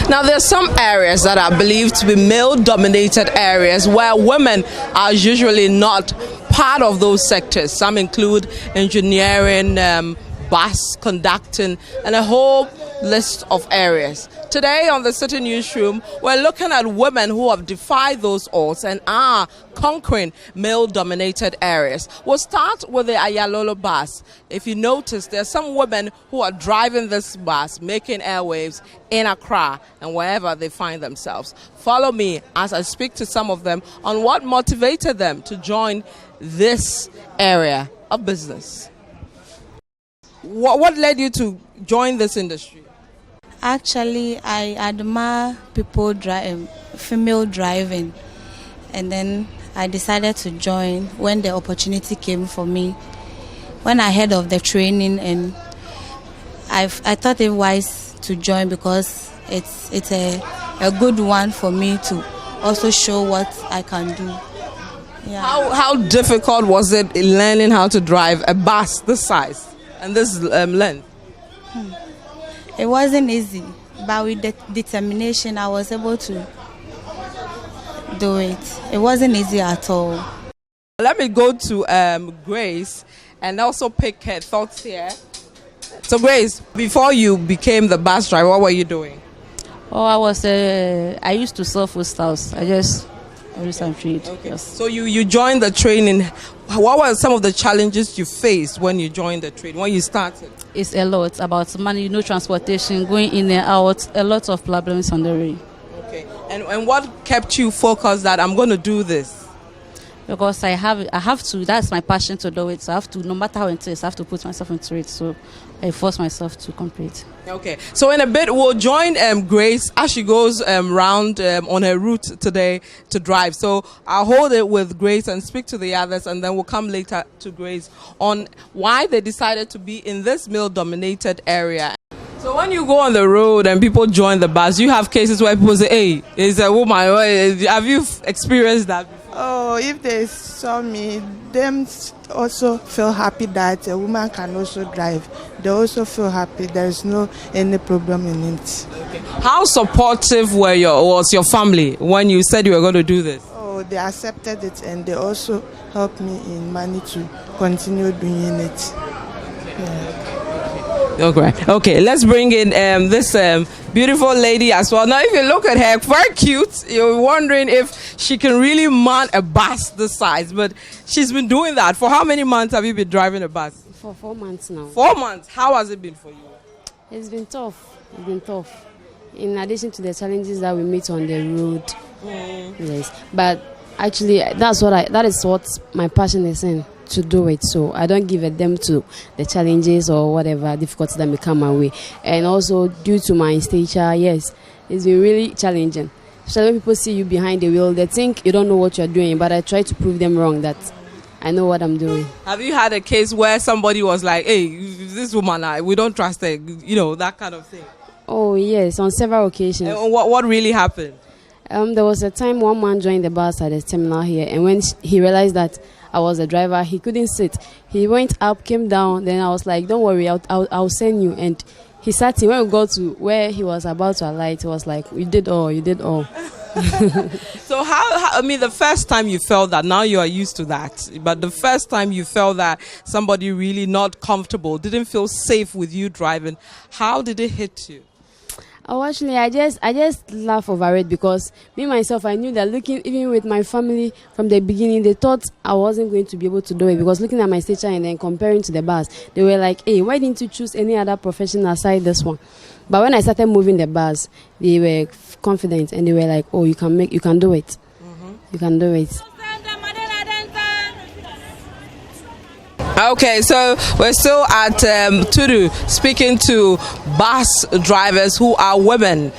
Now, there are some areas that are believed to be male-dominated areas where women are usually not part of those sectors. Some include engineering, bus conducting, and a whole list of areas. Today on the Citi Newsroom, we're looking at women who have defied those odds and are conquering male-dominated areas. We'll start with the Ayalolo bus. If you notice, there are some women who are driving this bus, making airwaves in Accra and wherever they find themselves. Follow me as I speak to some of them on what motivated them to join this area of business. What led you to join this industry? Actually, I admire people female driving, and then I decided to join when the opportunity came for me. When I heard of the training, and I thought it wise to join because it's a good one for me to also show what I can do. Yeah. How difficult was it learning how to drive a bus this size and this length? It wasn't easy, but with determination, I was able to do it. It wasn't easy at all. Let me go to Grace and also pick her thoughts here. So, Grace, before you became the bus driver, what were you doing? Oh, I used to sell foodstuffs. I just do some trade. Okay. Yes. So you joined the training. What were some of the challenges you faced when you joined the trade, when you started? It's a lot about money, transportation, going in and out, a lot of problems on the way. Okay. And what kept you focused that I'm going to do this? Because I have to, that's my passion to do it. So I have to, no matter how it is, I have to put myself into it. So I force myself to complete. Okay. So in a bit, we'll join Grace as she goes round on her route today to drive. So I'll hold it with Grace and speak to the others, and then we'll come later to Grace on why they decided to be in this male-dominated area. So when you go on the road and people join the bus, you have cases where people say, hey, it's a woman. Have you experienced that before? Oh, if they saw me, them also feel happy that a woman can also drive. They also feel happy. There's no any problem in it. Okay. How supportive was your family when you said you were going to do this? Oh, they accepted it, and they also helped me in money to continue doing it. Yeah. Okay, let's bring in this beautiful lady as well. Now, if you look at her, very cute. You're wondering if she can really man a bus this size, but she's been doing that. For how many months have you been driving a bus? For 4 months now. 4 months. How has it been for you? It's been tough. It's been tough. In addition to the challenges that we meet on the road. Yes, but actually, that is what my passion is in. To do it, so I don't give a damn to the challenges or whatever difficulties that may come my way. And also due to my stature, yes, it's been really challenging. So when people see you behind the wheel, they think you don't know what you're doing, but I try to prove them wrong that I know what I'm doing. Have you had a case where somebody was like, hey, this woman, we don't trust her, that kind of thing? Oh yes, on several occasions. And what really happened? There was a time one man joined the bus at the terminal here, and when he realized that I was a driver, he couldn't sit. He went up, came down, then I was like, don't worry, I'll send you. And he sat in. When we got to where he was about to alight, he was like, you did all. So how the first time you felt that, now you are used to that, but the first time you felt that somebody really not comfortable, didn't feel safe with you driving, how did it hit you? Oh, actually, I just laugh over it because me myself, I knew that looking even with my family from the beginning, they thought I wasn't going to be able to do it because looking at my stature and then comparing to the bus, they were like, hey, why didn't you choose any other profession aside this one? But when I started moving the bus, they were confident and they were like, oh, you can do it. Mm-hmm. You can do it. Okay, so we're still at Tudu speaking to bus drivers who are women,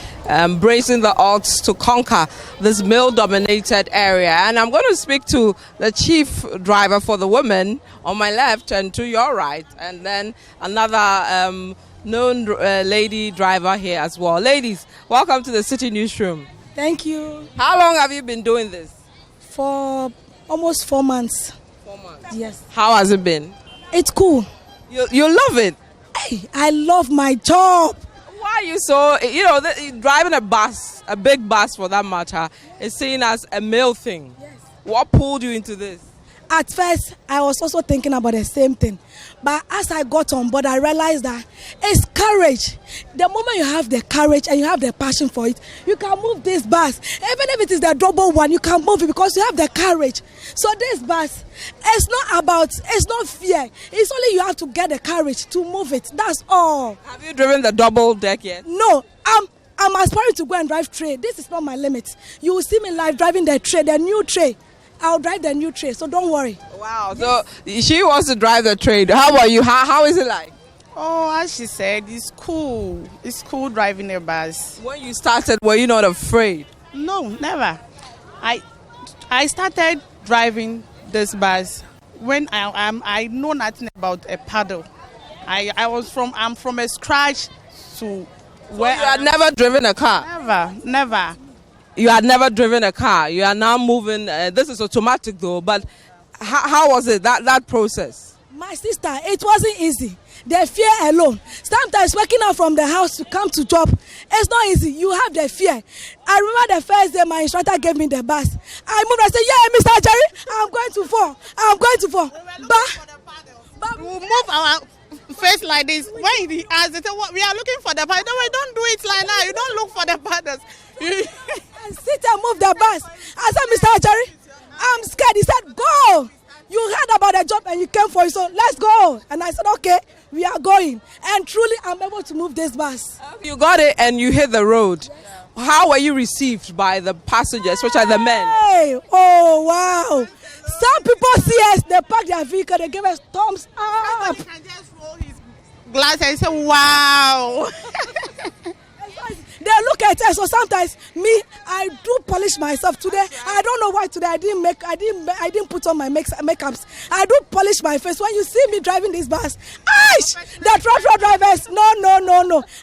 bracing the odds to conquer this male-dominated area. And I'm going to speak to the chief driver for the women on my left and to your right, and then another known lady driver here as well. Ladies, welcome to the Citi Newsroom. Thank you. How long have you been doing this? For almost 4 months. 4 months? Yes. How has it been? It's cool. You love it? Hey, I love my job. Why are you so, driving a bus, a big bus for that matter, is seen as a male thing? Yes. What pulled you into this? At first, I was also thinking about the same thing. But as I got on board, I realized that it's courage. The moment you have the courage and you have the passion for it, you can move this bus. Even if it is the double one, you can move it because you have the courage. So this bus, it's not fear. It's only you have to get the courage to move it. That's all. Have you driven the double deck yet? No, I'm aspiring to go and drive tray. This is not my limit. You will see me live driving the tray, the new tray. I'll drive the new tray, so don't worry. Wow, so she wants to drive the train. How about you? How is it like? Oh, as she said, it's cool. It's cool driving a bus. When you started, were you not afraid? No, never. I started driving this bus when I know nothing about a paddle. I'm from a scratch to where you had never driven a car? Never. You had never driven a car. You are now moving. This is automatic though, but how was it, that process? My sister, it wasn't easy. The fear alone. Sometimes waking up from the house to come to job, it's not easy. You have the fear. I remember the first day my instructor gave me the bus. I moved, I said, yeah, Mr. Jerry, I'm going to fall. But we will move our face like this. When he asked, they said, we are looking for the paddle. No, don't do it like that. You don't look for the paddles. And sit and move the bus. I said, Mr. Jerry, I'm scared. He said, go. You heard about the job and you came for it, so let's go. And I said, okay, we are going. And truly, I'm able to move this bus. You got it and you hit the road. How were you received by the passengers, especially the men? Hey, oh, wow. Some people see us, they park their vehicle, they give us thumbs up. He can just roll his glass and say, wow. They look at us. So sometimes I do polish myself today. I don't know why today I didn't put on my makeups. I do polish my face. When you see me driving this bus, the trotro drivers, no.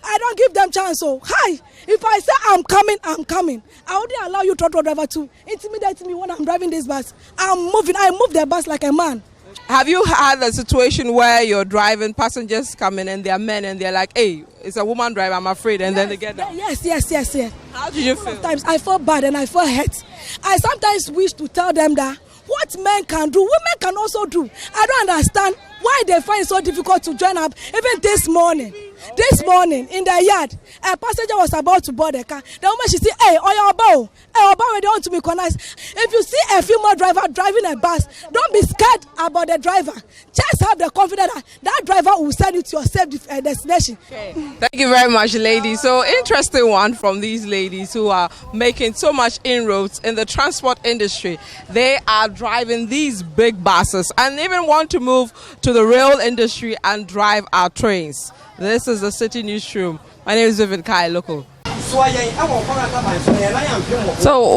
I don't give them chance. So hi, if I say I'm coming. I wouldn't allow you trotro driver to intimidate me when I'm driving this bus. I'm moving. I move the bus like a man. Have you had a situation where you're driving, passengers come in and they're men and they're like, hey, it's a woman driver, I'm afraid, and then they get down? Yes. How did you feel? Sometimes I feel bad and I feel hurt. I sometimes wish to tell them that what men can do, women can also do. I don't understand why they find it so difficult to join up. Even this morning in the yard, a passenger was about to board the car. The woman, she said, hey, Oba, we don't want to be connected. If you see a female driver driving a bus, don't be scared about the driver. Just have the confidence that driver will send you to your safe destination. Okay. Thank you very much, ladies. So interesting one from these ladies who are making so much inroads in the transport industry. They are driving these big buses and even want to move to the rail industry and drive our trains. This is the Citi Newsroom. My name is Vivian Kai, local. So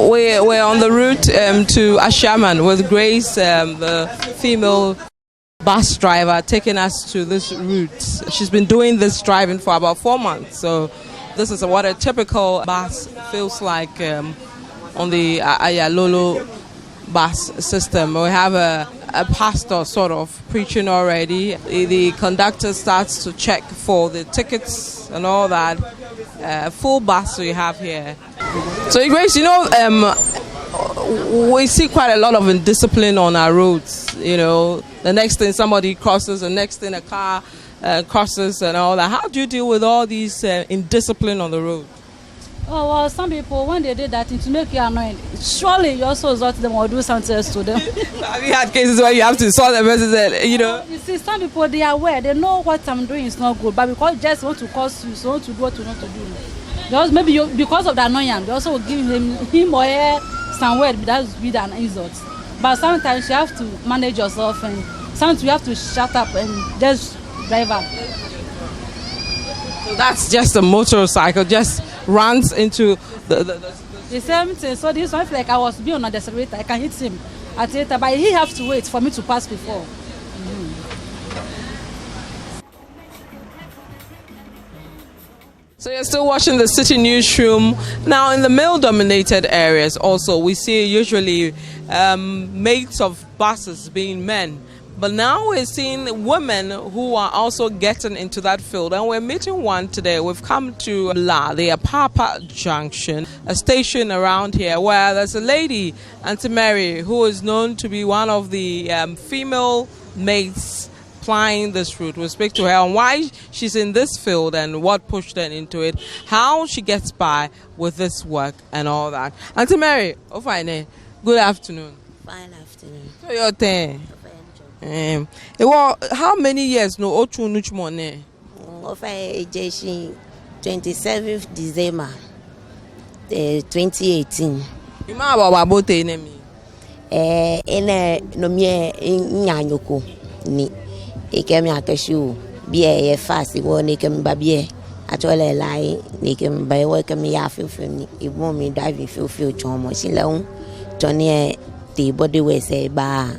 we're on the route to Ashaman with Grace, the female bus driver, taking us to this route. She's been doing this driving for about 4 months. So this is what a typical bus feels like on the Ayalolo bus system. We have a pastor sort of preaching already. The conductor starts to check for the tickets and all that. Full bus we have here. So Grace, we see quite a lot of indiscipline on our roads. The next thing somebody crosses, the next thing a car crosses and all that. How do you deal with all these indiscipline on the road? Oh, well, some people, when they did that, to make you annoyed, surely you also resort to them or do something else to them. Have you had cases where you have to sort the message, You see, some people, they are aware, they know what I'm doing is not good, but because they just want to cause you, so want to do what you want to do. Because maybe because of the annoyance, they also will give him or her some word that would be an insult. But sometimes you have to manage yourself, and sometimes you have to shut up and just drive up. So that's just a motorcycle, just runs into the same thing. So this one, like I was being on the accelerator, I can hit him at it, but he has to wait for me to pass before. So you're still watching the Citi Newsroom. Now in the male-dominated areas also, we see usually mates of buses being men. But now we're seeing women who are also getting into that field. And we're meeting one today. We've come to the Apapa Junction, a station around here where there's a lady, Auntie Mary, who is known to be one of the female mates plying this route. We'll speak to her on why she's in this field and what pushed her into it, how she gets by with this work and all that. Auntie Mary, fine. Good afternoon. Fine afternoon. So your turn. Well, how many years no ochu nuch money? Of 27th December 2018. You ma about enemy. Ene no me nyanyoko ni. Ekemi akeshu bi e fast wo ne kem ba bi atole lai ne kem ba wo kem ya fifu ni ibo mi drive fifu chomo silon Johnny the body we say ba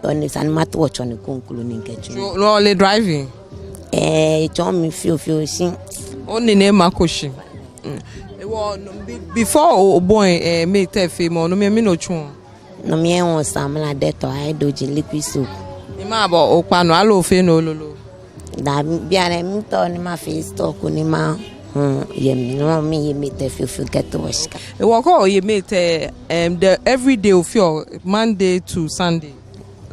on san mat watch on konkulu ni nkechu No only driving chomo fifu sin only name makoshi before boy me te fe mo no me no chun no me won samla deto I doji liquid soap ma about okpano alo fe no lolo da bia na mi to ni ma fe stock ni ma yemi no me te fifu get wash e wo ko ye mate the every day of your Monday to Sunday,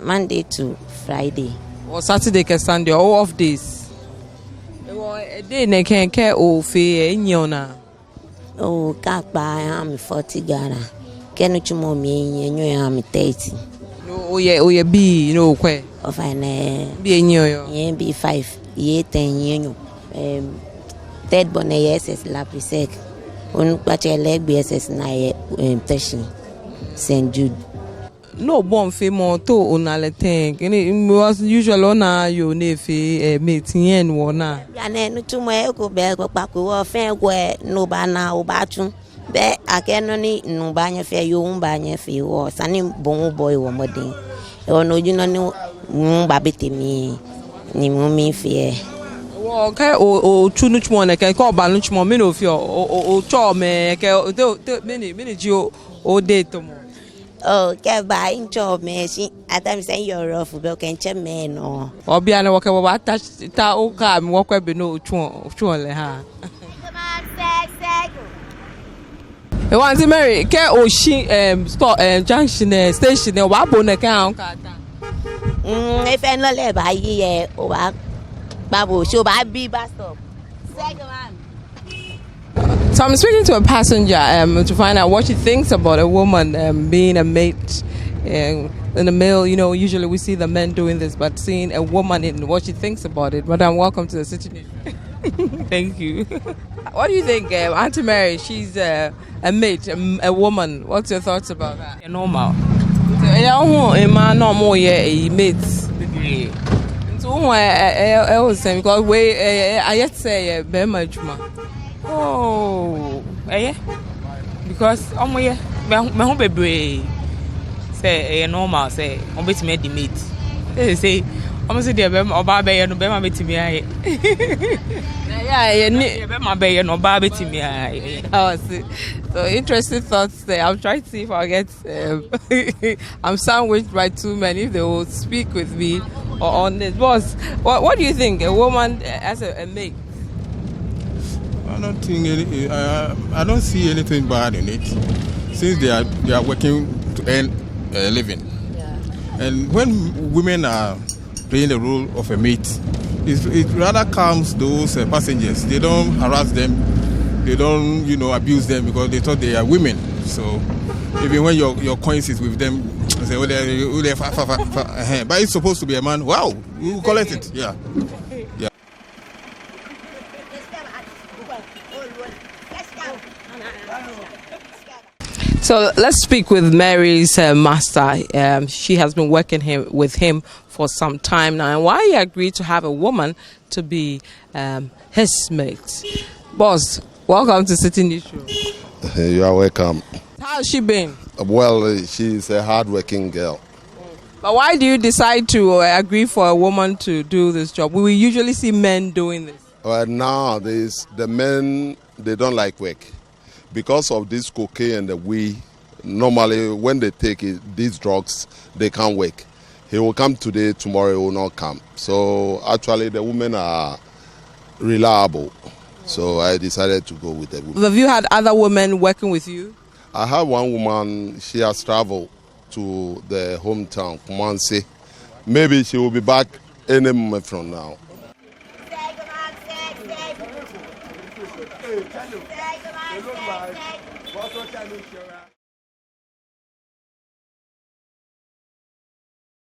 Monday to Friday or Saturday ke Sunday or off days e wo a day na ken ke o fe enyona o ka pa am 40 Ghana kenu chumo mi enyo am 30 no oye bi no kwe of an bi enyo yo be 5 ye 10 yenyo third born SS la presec on kwache leg BSS na teshin St Jude no bon fe mo to onale ten it was usually ona yo ne fe mate yen wona ya na no tumo e ko be ko pa ko wo fe gwe no ba na o ba tun be akeno ni no ba nya fe yo un ba nya fe wo sani bon boy wo modin e ono juno ni ba betemi ni mo mi fe wo ka o chunu chmo na ka ko ba nu chmo me no fi o cho me ka me ji o date mo oh ke ba in cho me si adam say you're rough be can che me no obia na wo ka wa ta o ka mi wo kwa be no chu le ha e want to marry ke o shi store junction station wa bo na ka an ka ta e fe no le ba yi e o ba babo so ba bi bus stop second one. So I'm speaking to a passenger to find out what she thinks about a woman being a mate in the male. You know, usually we see the men doing this, but seeing a woman in what she thinks about it. Madam, welcome to the Citi News. Thank you. What do you think, Auntie Mary? She's a mate, a woman. What's your thoughts about that? Normal. Normal, yeah, mates. So I was saying because I yet say very much more. Oh, because me home bebre say normal say on betime the mate. They say almost say be oba be no be ma betime aye. Yeah, be ma be no oba betime aye. So interesting thoughts there. I'm trying to see if I get I'm sandwiched by two men if they will speak with me or on this. Boss, what do you think? A woman as a mate? I don't think I don't see anything bad in it, since they are working to earn a living. Yeah. And when women are playing the role of a mate, it rather calms those passengers. They don't harass them, they don't abuse them because they thought they are women. So even when your coins is with them, they say, but it's supposed to be a man. Wow, we will collect it. Yeah. Yeah. So let's speak with Mary's master. She has been working with him for some time now. And why he agreed to have a woman to be his mate. Boss, welcome to Citi News Show. You are welcome. How has she been? Well, she's a hard-working girl. But why do you decide to agree for a woman to do this job? We usually see men doing this. Well, nowadays, the men, they don't like work. Because of this cocaine and the weed, normally when they take these drugs, they can't work. he will come today, tomorrow he will not come. So actually the women are reliable. So I decided to go with the women. Have you had other women working with you? I have one woman, she has traveled to the hometown, Kumasi. Maybe she will be back any moment from now. Hey,